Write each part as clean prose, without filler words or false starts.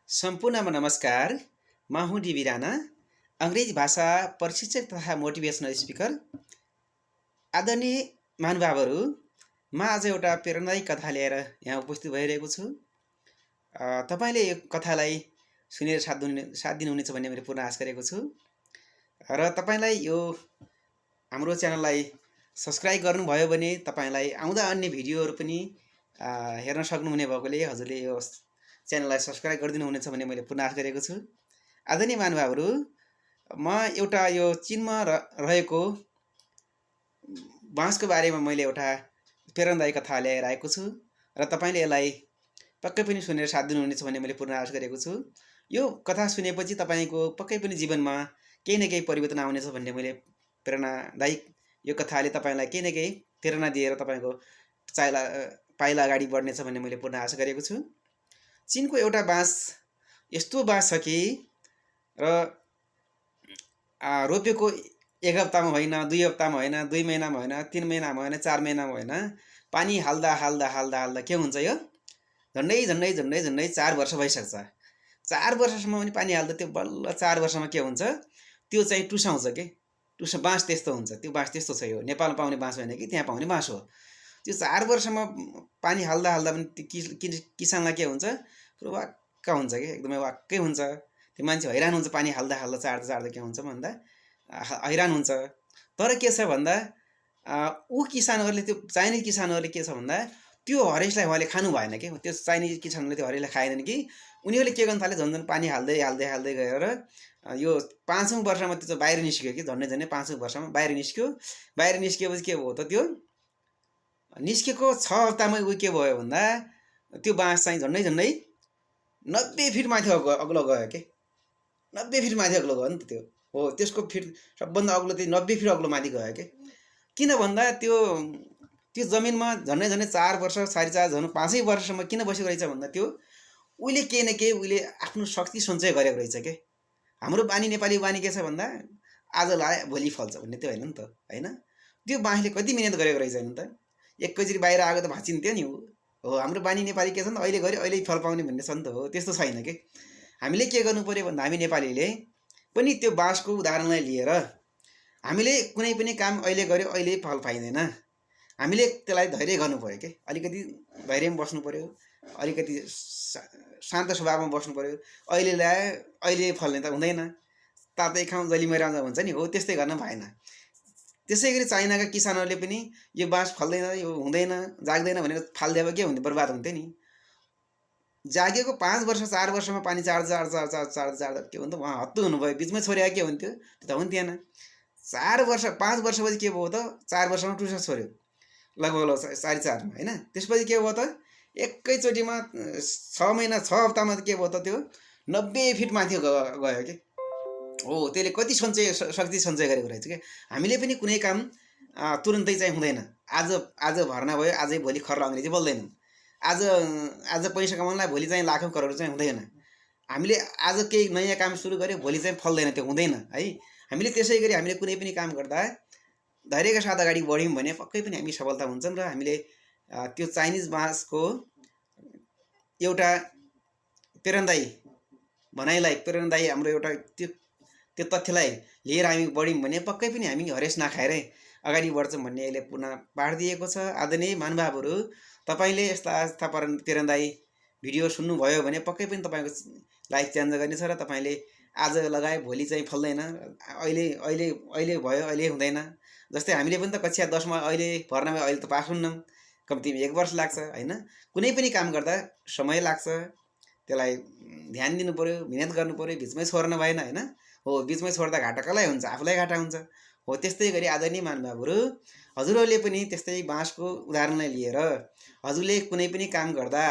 सम्पूर्णमा नमस्कार। म हुँ डिबी राणा, अङ्ग्रेजी भाषा प्रशिक्षक तथा मोटिभेसनल स्पिकर। आदरणीय महानुभावहरू, म आज एउटा प्रेरणादायी कथा लिएर यहाँ उपस्थित भइरहेको छु। तपाईँले यो कथालाई सुनेर साथ दिनुहुनेछ भन्ने मैले पूर्ण आशा गरेको छु र तपाईँलाई यो हाम्रो च्यानललाई सब्सक्राइब गर्नुभयो भने तपाईँलाई आउँदा अन्य भिडियोहरू पनि हेर्न सक्नुहुने भएकोले हजुरले यो च्यानललाई सब्सक्राइब गरिदिनु हुनेछ भन्ने मैले पूर्ण आशा गरेको छु। आदरणीय महानुभावहरू, म एउटा यो चीनमा रहेको बाँसको बारेमा मैले एउटा प्रेरणादायी कथा ल्याएर आएको छु र तपाईँले यसलाई पक्कै पनि सुनेर साथ दिनुहुनेछ भन्ने मैले पूर्ण आशा गरेको छु। यो कथा सुनेपछि तपाईँको पक्कै पनि जीवनमा केही न केही परिवर्तन आउनेछ भन्ने मैले प्रेरणादायी यो कथाले तपाईँलाई केही न केही प्रेरणा दिएर तपाईँको पाइला अगाडि बढ्नेछ भन्ने मैले पूर्ण आशा गरेको छु। चीनको एउटा बाँस यस्तो बाँस छ कि र रोपेको 1 हप्तामा होइन, 2 हप्तामा होइन, 2 महिनामा होइन, 3 महिनामा होइन, 4 महिनामा होइन, पानी हाल्दा हाल्दा हाल्दा हाल्दा के हुन्छ, यो झन्डै झन्डै झन्डै झन्डै 4 वर्ष भइसक्छ। 4 वर्षसम्म पनि पानी हाल्दा त्यो बल्ल 4 वर्षमा के हुन्छ, त्यो चाहिँ टुसाउँछ के बाँस त्यस्तो हुन्छ। त्यो बाँस त्यस्तो छ। यो नेपालमा पाउने बाँस होइन कि त्यहाँ पाउने बाँस हो। त्यो 4 वर्षमा पानी हाल्दा हाल्दा पनि किसानलाई के हुन्छ, पुरो वाक्क हुन्छ कि एकदमै वाक्कै हुन्छ। त्यो मान्छे हैरान हुन्छ, पानी हाल्दा हाल्दा चाड्दा के हुन्छ भन्दा हैरान हुन्छ। तर के छ भन्दा ऊ किसानहरूले, त्यो चाइनिज किसानहरूले के छ भन्दा त्यो हरेसलाई उहाँले खानु भएन कि। त्यो चाइनिज किसानहरूले त्यो हरेसलाई खाएनन् कि। उनीहरूले के गर्न थाले, झन् पानी हाल्दै हाल्दै हाल्दै गएर यो 5औं वर्षमा त्यो चाहिँ बाहिर निस्क्यो कि। झन्डै झन्डै 5औं वर्षमा बाहिर निस्क्यो। बाहिर निस्किएपछि के भयो त, त्यो निस्केको 6 हप्तामै ऊ के भयो भन्दा त्यो बाँस चाहिँ झन्डै झन्डै 90 फिट माथि अग्लो गयो के। 90 फिट माथि अग्लो गयो नि त। त्यो हो, त्यसको फिट सबभन्दा अग्लो चाहिँ 90 फिट अग्लो माथि गयो के। किन भन्दा त्यो जमिनमा झन्डै झन्डै 4 वर्ष, 4.5, झन् 5 वर्षसम्म किन बसेको रहेछ भन्दा त्यो उहिले केही न केही उहिले आफ्नो शक्ति सञ्चय गरेको रहेछ के। हाम्रो बानी, नेपाली बानी के छ भन्दा आज लाए भोलि फल्छ भन्ने त्यो होइन नि त, होइन। त्यो बाँसले कति मिहिनेत गरेको रहेछ नि त। एकैचोटि बाहिर आएको त भाँचिन्थ्यो नि हो। हाम्रो बानी नेपाली के छ नि त, अहिले गऱ्यो अहिले फल पाउने भन्ने छ नि त। हो, त्यस्तो छैन कि। हामीले के गर्नु पर्यो भन्दा हामी नेपालीले पनि त्यो बाँसको उदाहरणलाई लिएर हामीले कुनै पनि काम अहिले गऱ्यो अहिले फल पाइँदैन। हामीले त्यसलाई धैर्य गर्नु पर्यो कि। अलिकति धैर्यमा बस्नु पर्यो, अलिकति शान्त स्वभावमा बस्नु पर्यो। अहिले ल्याए अहिले फल्ने त हुँदैन। तातै खाउँ जली मैरा भन्छ नि, हो त्यस्तै गर्न भएन। त्यसै गरी चाइनाका किसानहरूले पनि यो बाँस फल्दैन, यो हुँदैन, जाग्दैन भनेर फालिदिए के हुन्थ्यो, बर्बाद हुन्थ्यो नि। जागेको 5 वर्ष 4 वर्षमा पानी चाड्दा के हुन्थ्यो, उहाँ हत्तु हुनुभयो। बिचमै छोड्या के हुन्थ्यो, त्यो त हुन्थेन। 4 वर्ष 5 वर्षपछि के भयो त, 4 वर्षमा टुसा छोड्यो लगभग 4.5 मा, होइन। त्यसपछि के भयो त, एकैचोटिमा 6 महिना 6 हप्तामा के भयो त, त्यो 90 फिट माथि गयो कि। हो, त्यसले कति शक्ति सञ्चय गरेको रहेछ कि। हामीले पनि कुनै काम तुरन्तै चाहिँ हुँदैन। आज भर्ना भयो, आजै भोलि खर्ल अङ्ग्रेजी बोल्दैनन्। आज पैसा कमाउनलाई भोलि चाहिँ लाखौँ करोड चाहिँ हुँदैन। हामीले आज केही नयाँ काम सुरु गऱ्यो, भोलि चाहिँ फल्दैन, त्यो हुँदैन है। हामीले त्यसै गरी हामीले कुनै पनि काम गर्दा धैर्यका साथ अगाडि बढ्यौँ भने पक्कै पनि हामी सफलता हुन्छौँ। र हामीले त्यो चाइनिज बाँसको एउटा प्रेरणादायी भनाइलाई, प्रेरणादायी हाम्रो एउटा त्यो तथ्यलाई लिएर हामी बढ्यौँ भने पक्कै पनि हामी हरेस नखाएरै अगाडि बढ्छौँ भन्ने यसले पुनः पाठ दिएको छ। आदरणीय महानुभावहरू, तपाईँले यस्ता प्रेरणादायी भिडियो सुन्नुभयो भने पक्कै पनि तपाईँको लाइफ चेन्ज गर्नेछ र तपाईँले आज लगाए भोलि चाहिँ फल्दैन, अहिले भयो अहिले हुँदैन। जस्तै हामीले पनि त कक्षा 10 मा अहिले भर्नामा अहिले त पास हुन्नौँ, कम्तीमा 1 वर्ष लाग्छ, होइन। कुनै पनि काम गर्दा समय लाग्छ, त्यसलाई ध्यान दिनु पर्यो, मिहिनेत गर्नु पर्यो, बिचमै छोड्न भएन, होइन। हो, बिचमै छोड्दा घाटा कसलाई हुन्छ, आफूलाई घाटा हुन्छ। हो, त्यस्तै गरी आदरणीय महानुभावहरू, हजुरहरूले पनि त्यस्तै बाँसको उदाहरणलाई लिएर हजुरले कुनै पनि काम गर्दा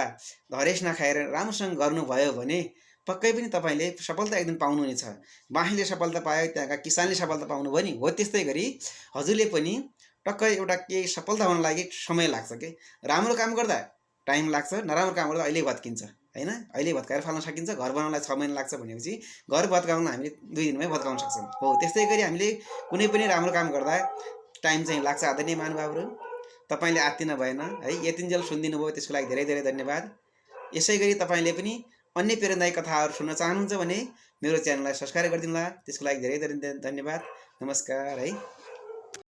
हरेस नखाएर राम्रोसँग गर्नुभयो भने पक्कै पनि तपाईँले सफलता एक दिन पाउनुहुनेछ। बाँसले सफलता पायो, त्यहाँका किसानले सफलता पाउनुभयो नि। हो, त्यस्तै गरी हजुरले पनि टक्कै एउटा केही सफलता हुन लागि समय लाग्छ कि। राम्रो काम गर्दा टाइम लाग्छ, नराम्रो काम गर्दा अहिले भत्किन्छ, होइन। अहिले भत्काएर फाल्न सकिन्छ। घर बनाउनलाई 6 महिना लाग्छ भनेपछि घर भत्काउन हामीले 2 दिनमै भत्काउन सक्छौँ। हो, त्यस्तै गरी हामीले कुनै पनि राम्रो काम गर्दा टाइम चाहिँ लाग्छ। आदरणीय महानुभावहरू, तपाईँले आत्तिनु भएन है। यतिन्जेल सुनिदिनु भयो त्यसको लागि धेरै धेरै धन्यवाद। यसै गरी तपाईँले पनि अन्य प्रेरणादायी कथाहरू सुन्न चाहनुहुन्छ भने मेरो च्यानललाई सब्स्क्राइब गरिदिनुहोला। त्यसको लागि धेरै धेरै धन्यवाद। नमस्कार है।